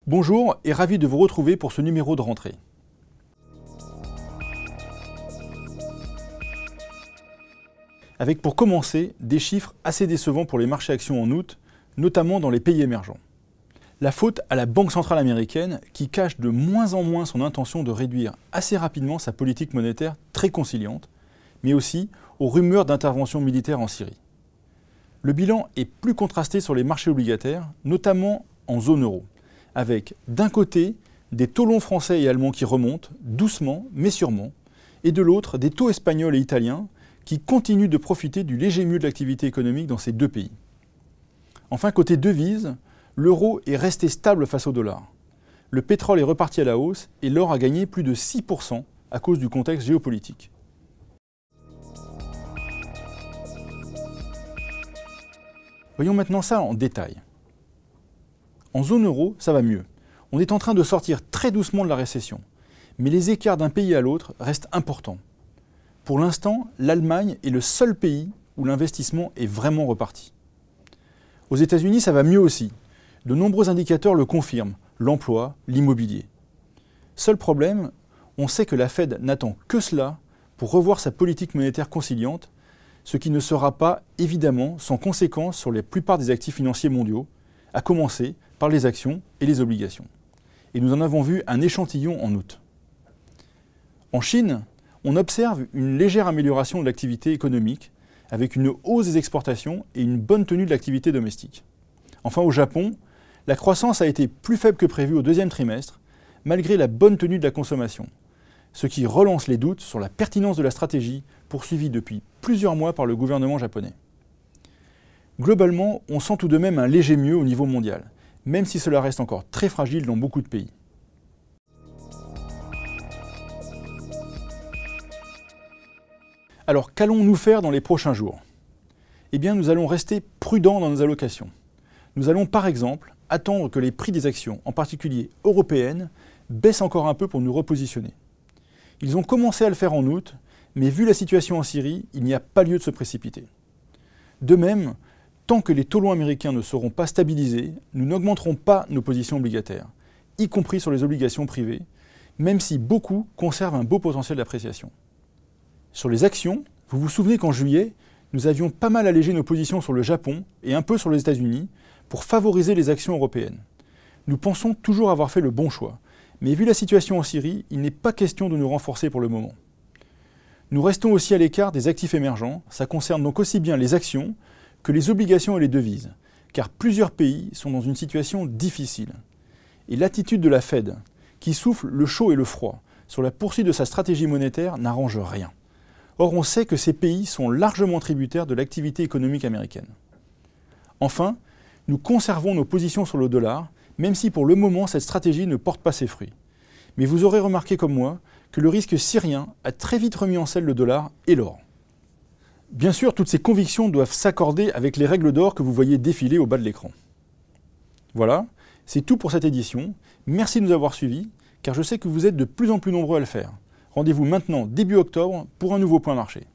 Bonjour et ravi de vous retrouver pour ce numéro de rentrée. Avec pour commencer des chiffres assez décevants pour les marchés actions en août, notamment dans les pays émergents. La faute à la Banque centrale américaine qui cache de moins en moins son intention de réduire assez rapidement sa politique monétaire très conciliante, mais aussi aux rumeurs d'intervention militaire en Syrie. Le bilan est plus contrasté sur les marchés obligataires, notamment en zone euro, avec d'un côté des taux longs français et allemands qui remontent, doucement mais sûrement, et de l'autre des taux espagnols et italiens qui continuent de profiter du léger mieux de l'activité économique dans ces deux pays. Enfin, côté devises, l'euro est resté stable face au dollar. Le pétrole est reparti à la hausse et l'or a gagné plus de 6% à cause du contexte géopolitique. Voyons maintenant ça en détail. En zone euro, ça va mieux. On est en train de sortir très doucement de la récession. Mais les écarts d'un pays à l'autre restent importants. Pour l'instant, l'Allemagne est le seul pays où l'investissement est vraiment reparti. Aux États-Unis, ça va mieux aussi. De nombreux indicateurs le confirment, l'emploi, l'immobilier. Seul problème, on sait que la Fed n'attend que cela pour revoir sa politique monétaire conciliante, ce qui ne sera pas, évidemment, sans conséquence sur la plupart des actifs financiers mondiaux, à commencer par les actions et les obligations. Et nous en avons vu un échantillon en août. En Chine, on observe une légère amélioration de l'activité économique, avec une hausse des exportations et une bonne tenue de l'activité domestique. Enfin, au Japon, la croissance a été plus faible que prévu au deuxième trimestre, malgré la bonne tenue de la consommation, ce qui relance les doutes sur la pertinence de la stratégie poursuivie depuis plusieurs mois par le gouvernement japonais. Globalement, on sent tout de même un léger mieux au niveau mondial, même si cela reste encore très fragile dans beaucoup de pays. Alors, qu'allons-nous faire dans les prochains jours? Eh bien, nous allons rester prudents dans nos allocations. Nous allons, par exemple, attendre que les prix des actions, en particulier européennes, baissent encore un peu pour nous repositionner. Ils ont commencé à le faire en août, mais vu la situation en Syrie, il n'y a pas lieu de se précipiter. De même, tant que les taux longs américains ne seront pas stabilisés, nous n'augmenterons pas nos positions obligataires, y compris sur les obligations privées, même si beaucoup conservent un beau potentiel d'appréciation. Sur les actions, vous vous souvenez qu'en juillet, nous avions pas mal allégé nos positions sur le Japon et un peu sur les États-Unis pour favoriser les actions européennes. Nous pensons toujours avoir fait le bon choix, mais vu la situation en Syrie, il n'est pas question de nous renforcer pour le moment. Nous restons aussi à l'écart des actifs émergents, ça concerne donc aussi bien les actions que les obligations et les devises, car plusieurs pays sont dans une situation difficile. Et l'attitude de la Fed, qui souffle le chaud et le froid sur la poursuite de sa stratégie monétaire, n'arrange rien. Or, on sait que ces pays sont largement tributaires de l'activité économique américaine. Enfin, nous conservons nos positions sur le dollar, même si pour le moment cette stratégie ne porte pas ses fruits. Mais vous aurez remarqué comme moi que le risque syrien a très vite remis en selle le dollar et l'or. Bien sûr, toutes ces convictions doivent s'accorder avec les règles d'or que vous voyez défiler au bas de l'écran. Voilà, c'est tout pour cette édition. Merci de nous avoir suivis, car je sais que vous êtes de plus en plus nombreux à le faire. Rendez-vous maintenant début octobre pour un nouveau point marché.